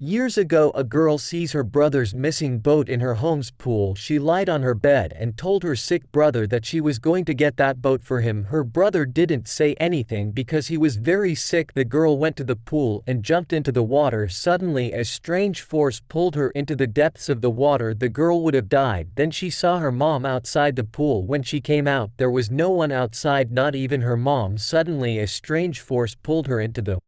Years ago, a girl sees her brother's missing boat in her home's pool. She lied on her bed and told her sick brother that she was going to get that boat for him. Her brother didn't say anything because he was very sick. The girl went to the pool and jumped into the water. Suddenly, a strange force pulled her into the depths of the water. The girl would have died. Then she saw her mom outside the pool. When she came out, there was no one outside, not even her mom. Suddenly, a strange force pulled her into the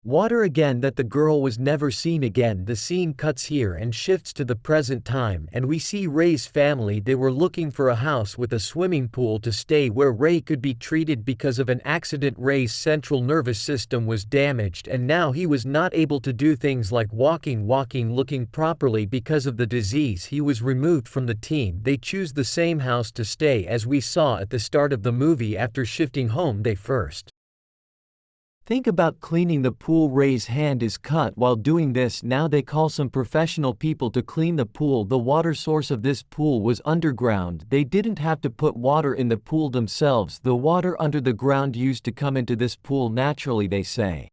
water again. That the girl was never seen again. The scene cuts here and shifts to the present time, and we see Ray's family. They were looking for a house with a swimming pool to stay where Ray could be treated because of an accident. Ray's central nervous system was damaged, and now he was not able to do things like walking, looking properly because of the disease. He was removed from the team. They choose the same house to stay as we saw at the start of the movie. After shifting home, they first think about cleaning the pool. Ray's hand is cut while doing this. Now they call some professional people to clean the pool. The water source of this pool was underground. They didn't have to put water in the pool themselves. The water under the ground used to come into this pool naturally, they say.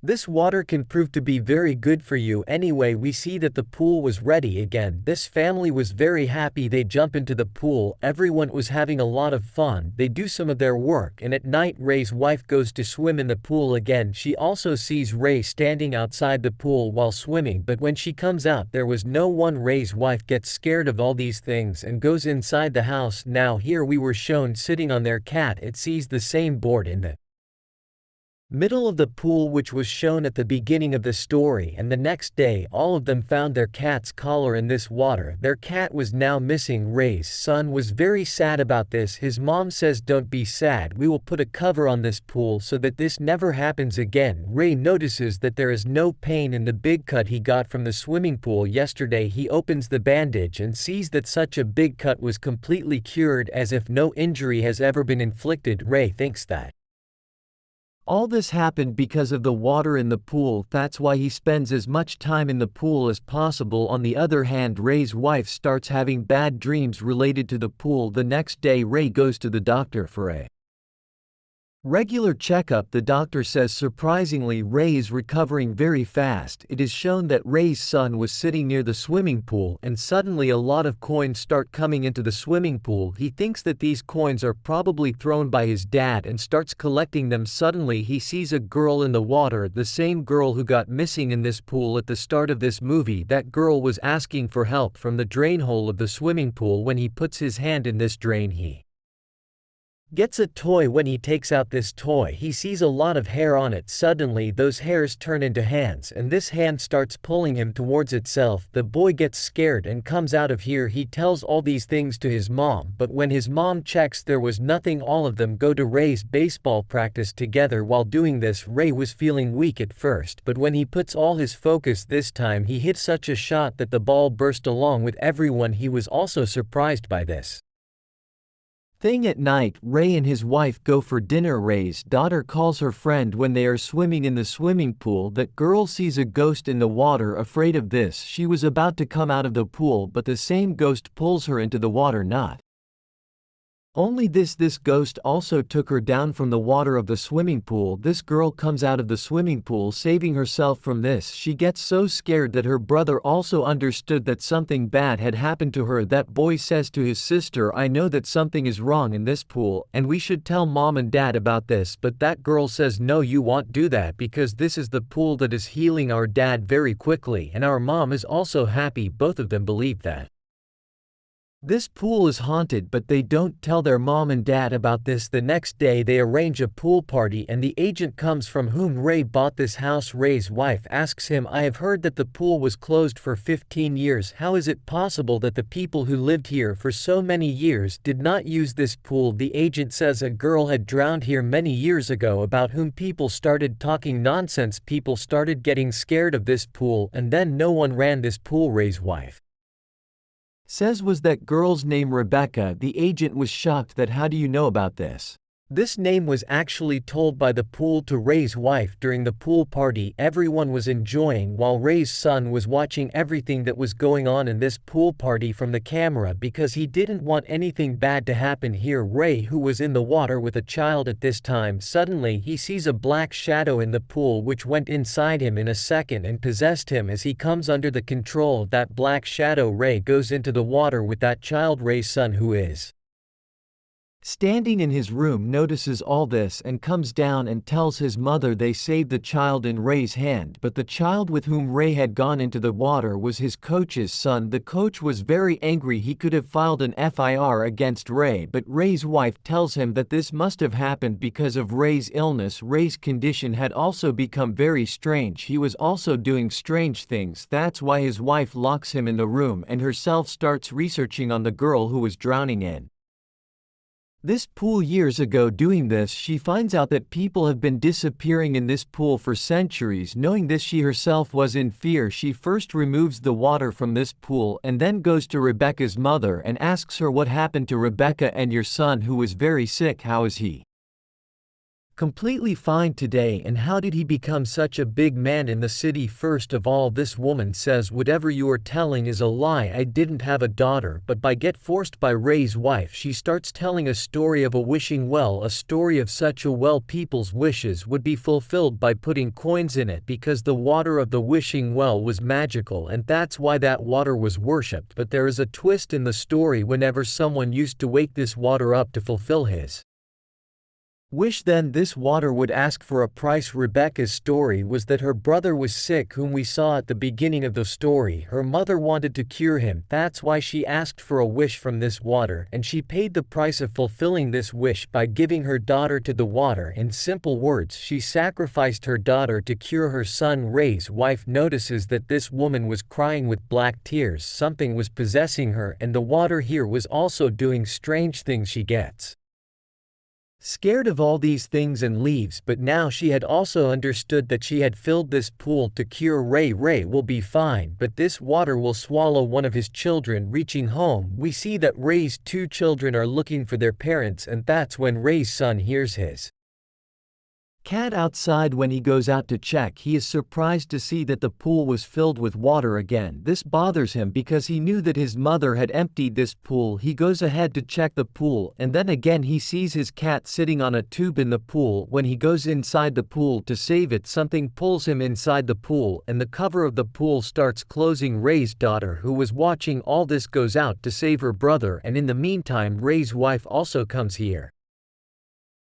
This water can prove to be very good for you. Anyway, we see that the pool was ready again. This family was very happy. They jump into the pool. Everyone was having a lot of fun. They do some of their work, and at night Ray's wife goes to swim in the pool again. She also sees Ray standing outside the pool while swimming, but when she comes out there was no one. Ray's wife gets scared of all these things and goes inside the house. Now here we were shown sitting on their cat. It sees the same board in the middle of the pool which was shown at the beginning of the story, and the next day all of them found their cat's collar in this water. Their cat was now missing. Ray's son was very sad about this. His mom says, "Don't be sad, we will put a cover on this pool so that this never happens again." Ray notices that there is no pain in the big cut he got from the swimming pool yesterday. He opens the bandage and sees that such a big cut was completely cured, as if no injury has ever been inflicted. Ray thinks that all this happened because of the water in the pool. That's why he spends as much time in the pool as possible. On the other hand, Ray's wife starts having bad dreams related to the pool. The next day, Ray goes to the doctor for a regular checkup. The doctor says surprisingly Ray is recovering very fast. It is shown that Ray's son was sitting near the swimming pool, and suddenly a lot of coins start coming into the swimming pool. He thinks that these coins are probably thrown by his dad and starts collecting them. Suddenly he sees a girl in the water, the same girl who got missing in this pool at the start of this movie. That girl was asking for help from the drain hole of the swimming pool. When he puts his hand in this drain, he gets a toy. When he takes out this toy, he sees a lot of hair on it. Suddenly those hairs turn into hands, and this hand starts pulling him towards itself. The boy gets scared and comes out of here. He tells all these things to his mom, but when his mom checks, there was nothing. All of them go to Ray's baseball practice together. While doing this, Ray was feeling weak at first, but when he puts all his focus this time, he hit such a shot that the ball burst along with everyone. He was also surprised by this thing. At night, Ray and his wife go for dinner. Ray's daughter calls her friend when they are swimming in the swimming pool. That girl sees a ghost in the water. Afraid of this, she was about to come out of the pool, but the same ghost pulls her into the water. Not only this ghost also took her down from the water of the swimming pool. This girl comes out of the swimming pool saving herself from this. She gets so scared that her brother also understood that something bad had happened to her. That boy says to his sister, "I know that something is wrong in this pool, and we should tell mom and dad about this." But that girl says, "No, you won't do that because this is the pool that is healing our dad very quickly, and our mom is also happy." Both of them believe that this pool is haunted, but they don't tell their mom and dad about this. The next day they arrange a pool party, and the agent comes from whom Ray bought this house. Ray's wife asks him, "I have heard that the pool was closed for 15 years. How is it possible that the people who lived here for so many years did not use this pool?" The agent says a girl had drowned here many years ago, about whom people started talking nonsense. People started getting scared of this pool, and then no one ran this pool. Ray's wife says, "Was that girl's name Rebecca?" The agent was shocked that, "How do you know about this?" This name was actually told by the pool to Ray's wife during the pool party everyone was enjoying while Ray's son was watching everything that was going on in this pool party from the camera because he didn't want anything bad to happen here. Ray, who was in the water with a child at this time, suddenly he sees a black shadow in the pool which went inside him in a second and possessed him. As he comes under the control of that black shadow, Ray goes into the water with that child. Ray's son, who is standing in his room, notices all this and comes down and tells his mother they saved the child in Ray's hand, but the child with whom Ray had gone into the water was his coach's son. The coach was very angry. He could have filed an FIR against Ray, but Ray's wife tells him that this must have happened because of Ray's illness. Ray's condition had also become very strange. He was also doing strange things. That's why his wife locks him in the room and herself starts researching on the girl who was drowning in this pool years ago. Doing this, she finds out that people have been disappearing in this pool for centuries. Knowing this, she herself was in fear. She first removes the water from this pool and then goes to Rebecca's mother and asks her what happened to Rebecca and your son who was very sick. How is he completely fine today, and how did he become such a big man in the city? First of all, this woman says whatever you are telling is a lie. I didn't have a daughter, but by get forced by Ray's wife, she starts telling a story of a wishing well, a story of such a well people's wishes would be fulfilled by putting coins in it because the water of the wishing well was magical, and that's why that water was worshipped. But there is a twist in the story. Whenever someone used to wake this water up to fulfill his wish, then this water would ask for a price. Rebecca's story was that her brother was sick, whom we saw at the beginning of the story. Her mother wanted to cure him. That's why she asked for a wish from this water, and she paid the price of fulfilling this wish by giving her daughter to the water. In simple words, she sacrificed her daughter to cure her son. Ray's wife notices that this woman was crying with black tears. Something was possessing her, and the water here was also doing strange things. She gets scared of all these things and leaves, but now she had also understood that she had filled this pool to cure Ray. Ray will be fine, but this water will swallow one of his children. Reaching home, we see that Ray's two children are looking for their parents, and that's when Ray's son hears his cat outside. When he goes out to check, he is surprised to see that the pool was filled with water again. This bothers him because he knew that his mother had emptied this pool. He goes ahead to check the pool, and then again he sees his cat sitting on a tube in the pool. When he goes inside the pool to save it, something pulls him inside the pool, and the cover of the pool starts closing. Ray's daughter, who was watching all this, goes out to save her brother, and in the meantime Ray's wife also comes here.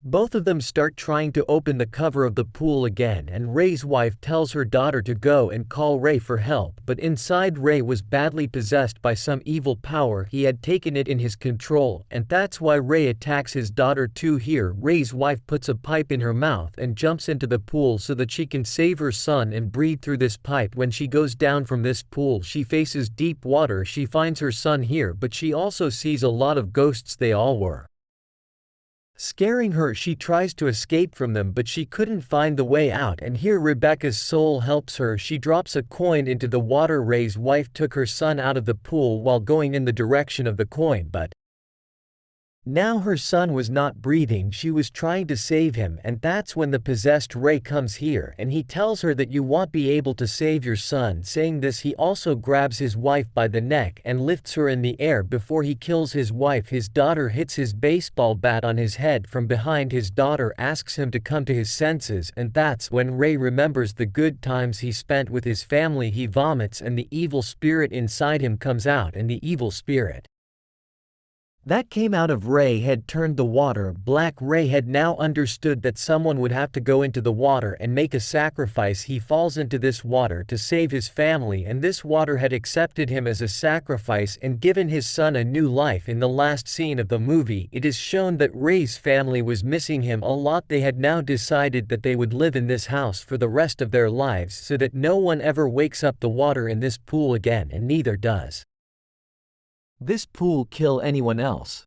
Both of them start trying to open the cover of the pool again, and Ray's wife tells her daughter to go and call Ray for help, but inside Ray was badly possessed by some evil power. He had taken it in his control, and that's why Ray attacks his daughter too. Here, Ray's wife puts a pipe in her mouth and jumps into the pool so that she can save her son and breathe through this pipe. When she goes down from this pool, she faces deep water. She finds her son here, but she also sees a lot of ghosts. They all were scaring her. She tries to escape from them, but she couldn't find the way out, and here Rebecca's soul helps her. She drops a coin into the water. Ray's wife took her son out of the pool while going in the direction of the coin, but now her son was not breathing. She was trying to save him, and that's when the possessed Ray comes here, and he tells her that you won't be able to save your son. Saying this, he also grabs his wife by the neck and lifts her in the air before he kills his wife. His daughter hits his baseball bat on his head from behind. His daughter asks him to come to his senses, and that's when Ray remembers the good times he spent with his family. He vomits, and the evil spirit inside him comes out, and the evil spirit that came out of Ray had turned the water black. Ray had now understood that someone would have to go into the water and make a sacrifice. He falls into this water to save his family, and this water had accepted him as a sacrifice and given his son a new life. In the last scene of the movie, it is shown that Ray's family was missing him a lot. They had now decided that they would live in this house for the rest of their lives so that no one ever wakes up the water in this pool again, and neither does this pool kill anyone else.